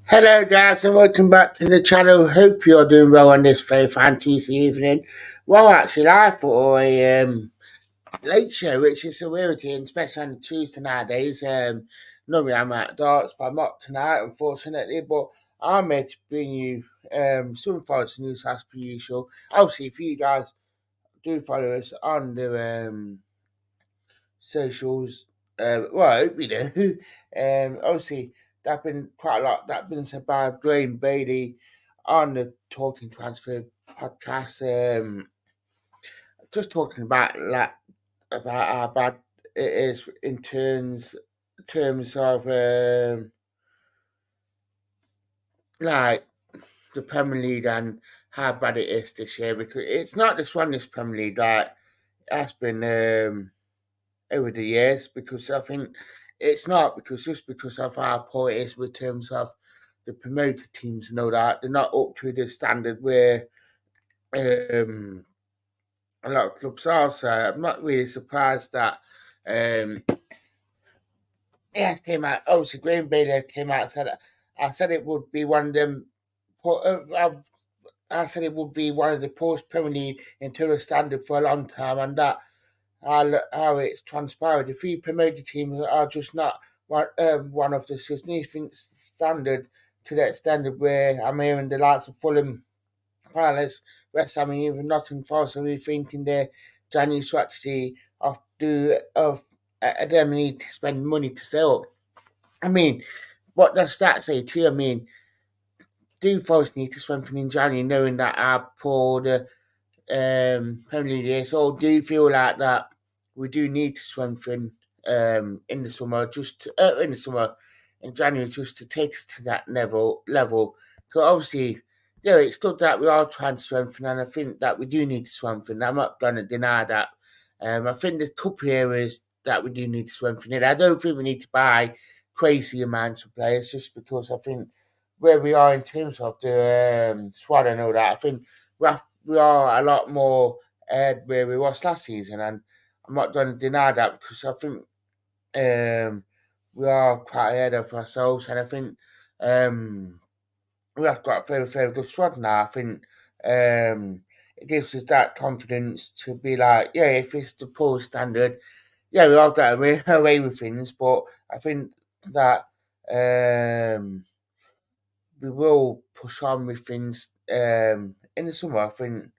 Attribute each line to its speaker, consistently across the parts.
Speaker 1: Hello guys and welcome back to the channel. Hope you're doing well on this very fantasy evening. Well actually I thought a late show, which is a rarity, and especially on Tuesday nowadays. Normally I'm at darts, but I'm not tonight unfortunately. But I'm here to bring you some forest news as per usual. Obviously if you guys do follow us on the socials. Well, I hope you do. Obviously, that's been quite a lot. That's been said by Graham Bailey on the Talking Transfer podcast. Just talking about about how bad it is in terms of like the Premier League and how bad it is this year, because it's not just one this Premier League that has been over the years, because I think it's not because just because of how poor it is with terms of the promoted teams and all that, they're not up to the standard where um, a lot of clubs are. So I'm not really surprised that um, came out. Obviously, Graham Bailey came out and said I said it would be one of them. I said it would be one of the post Premier League internal standard for a long time, and that how it's transpired. The three promoted teams are just not one of the significant standard to the extent where I'm hearing the likes of Fulham, Palace, West Ham, and even Nottingham Forest are rethinking their January strategy of them need to spend money to sell up. I mean, what does that say to you? I mean, do Forest need to strengthen in January, knowing that our poor the Premier League is, or do you feel like that we do need to strengthen in the summer, in the summer, in January, just to take us to that level? So obviously, yeah, it's good that we are trying to strengthen, and I think that we do need to strengthen. I'm not going to deny that. I think there's a couple of areas that we do need to strengthen it. I don't think we need to buy crazy amounts of players just because I think where we are in terms of the squad and all that, I think we are a lot more ahead where we was last season, and I'm not going to deny that because I think we are quite ahead of ourselves, and I think um, we have got a very good squad now. I think it gives us that confidence to be like, yeah, if it's the poor standard, yeah, we all got away with things, but I think that we will push on with things in the summer. I think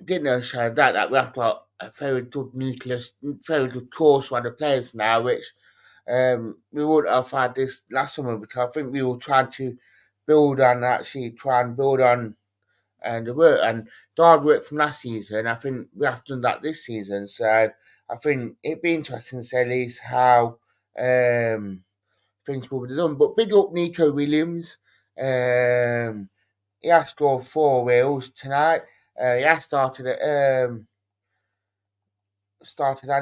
Speaker 1: didn't understand that we have got a very good nucleus, very good core squad of players now, which we wouldn't have had this last summer because I think we were trying to try and build on and the work and the hard work from last season. I think we have done that this season, so I think it'd be interesting to see at least how things will be done. But big up Nico Williams. He has scored 4 wheels tonight. He has started and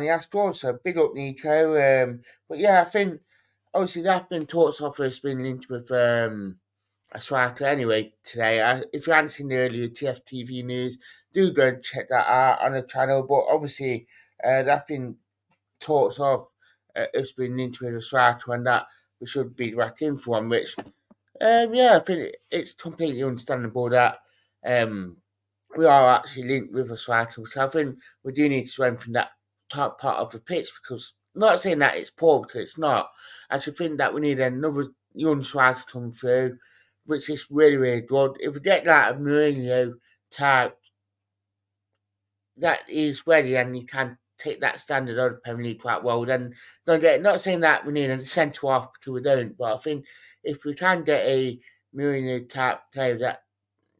Speaker 1: he has scored, so big up Nico. But yeah, I think obviously that's been talks of us being linked with a striker anyway today. If you haven't seen the earlier TFTV news, do go and check that out on the channel. But obviously, that's been talks of us being linked with a striker and that we should be back in for one, which yeah, I think it's completely understandable that um, we are actually linked with a striker, because I think we do need to strengthen that top part of the pitch, because not saying that it's poor, because it's not. I just think that we need another young striker come through, which is really good. If we get like a Mourinho type that is ready and he can take that standard of the Premier League quite well, then don't get. Not saying that we need a centre half because we don't, but I think if we can get a Mourinho type player that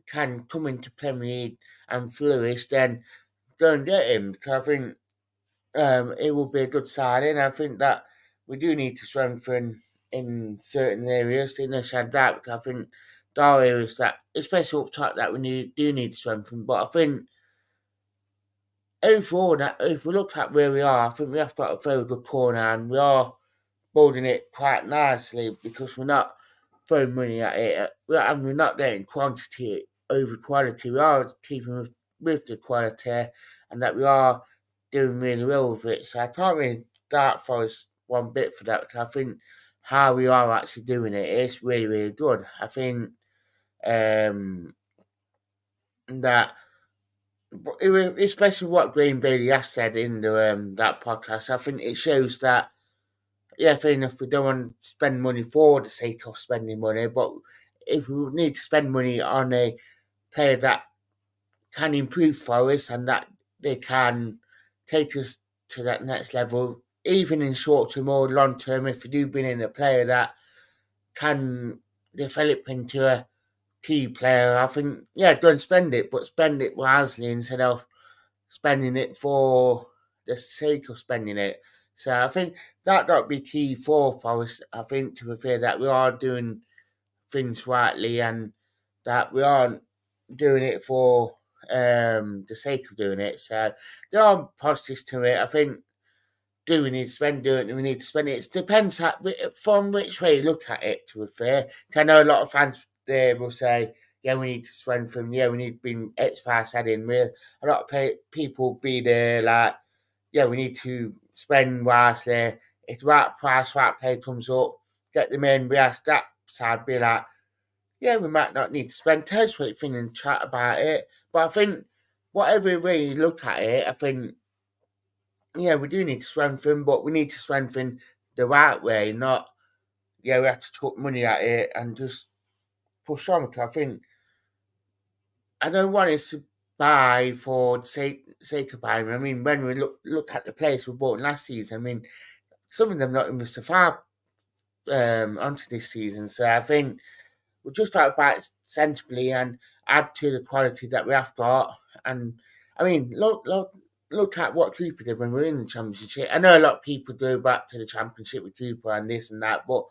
Speaker 1: can come into Premier League and flourish, then go and get him, because I think it will be a good signing. I think that we do need to strengthen in certain areas. In the said that, because I think there are areas that, especially up top, that do need to strengthen. But I think overall, that if we look at where we are, I think we have got a very good corner, and we are building it quite nicely because we're not throwing money at it, and we're not getting quantity over quality. We are keeping with the quality, and that we are doing really well with it. So I can't really doubt Forest one bit for that. Because I think how we are actually doing it, it's really, really good. I think that, especially what Green Bailey has said in that podcast, I think it shows that, yeah, fair enough, we don't want to spend money for the sake of spending money, but if we need to spend money on a player that can improve for us and that they can take us to that next level, even in short term or long term, if we do bring in a player that can develop into a key player, I think, yeah, don't spend it, but spend it wisely instead of spending it for the sake of spending it. So I think that would be key for us. I think, to be fair, that we are doing things rightly and that we aren't doing it for the sake of doing it. So there are positives to it. I think, do we need to spend it? Do we need to spend it? It depends from which way you look at it, to be fair. I know a lot of fans there will say, yeah, we need to strengthen, yeah, we need to bring X price adding. A lot of people be there like, yeah, we need to spend wisely. If the right price, right play comes up, get them in. We ask that side, be like, yeah, we might not need to spend too much thing and chat about it. But I think, whatever way you look at it, I think, yeah, we do need to strengthen, but we need to strengthen the right way, not, yeah, we have to chuck money at it and just push on. Because I think, I don't want us to buy for the sake of buying. I mean, when we look at the players we bought last season, I mean, some of them not even survived onto this season. So I think we'll just try to buy it sensibly and add to the quality that we have got. And I mean, look at what Cooper did when we were in the championship. I know a lot of people go back to the championship with Cooper and this and that, but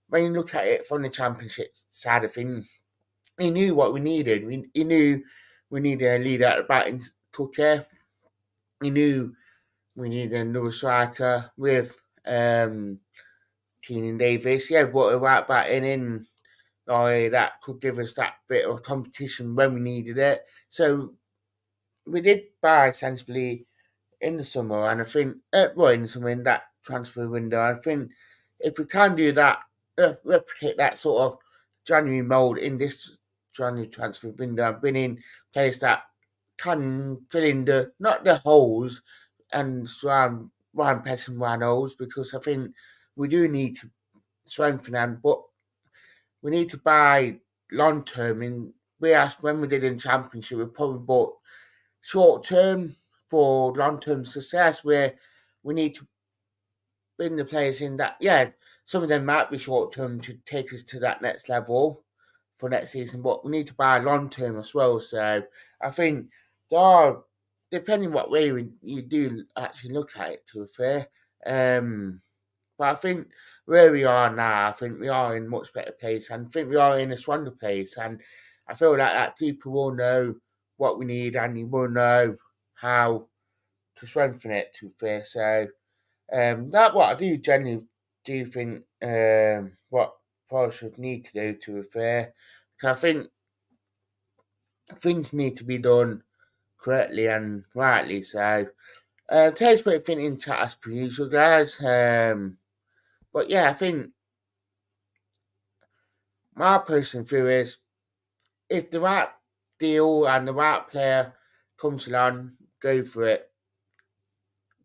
Speaker 1: when you look at it from the championship side of things, he knew what we needed. He knew we needed a leader at the batting cooker. He knew we needed another striker with Keenan Davis. Yeah, but a right batting in that could give us that bit of competition when we needed it. So we did buy sensibly in the summer, and I think, in the summer, in that transfer window, I think if we can do that, replicate that sort of January mould in this January transfer window, and bring in players that can fill in not the holes and surround Ryan Pets and Ryan holes, because I think we do need to strengthen them, but we need to buy long term. And we asked when we did in Championship, we probably bought short term for long term success, where we need to bring the players in that, yeah, some of them might be short term to take us to that next level for next season, but we need to buy long term as well. So I think there are, depending what way you do actually look at it, to be fair. But I think where we are now, I think we are in much better place, and I think we are in a stronger place. And I feel like that people will know what we need, and you will know how to strengthen it. To be fair, so that what I do generally do think what Forest should need to do. To be fair, because I think things need to be done correctly and rightly. So thanks for thinking chat as per usual, guys. But yeah, I think my personal view is, if the right deal and the right player comes along, go for it.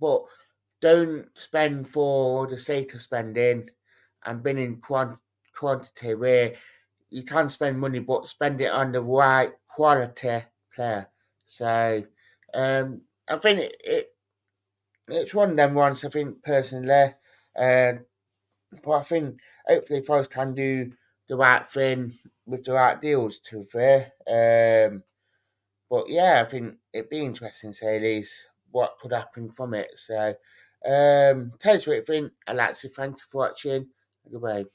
Speaker 1: But don't spend for the sake of spending, and bring in quantity where you can spend money but spend it on the right quality player. So I think it's one of them ones, I think, personally. Uh, but I think hopefully Forest can do the right thing with the right deals, to be fair. But yeah, I think it'd be interesting to say at least what could happen from it. So, tell us what you think. I'd like to say thank you for watching. Goodbye.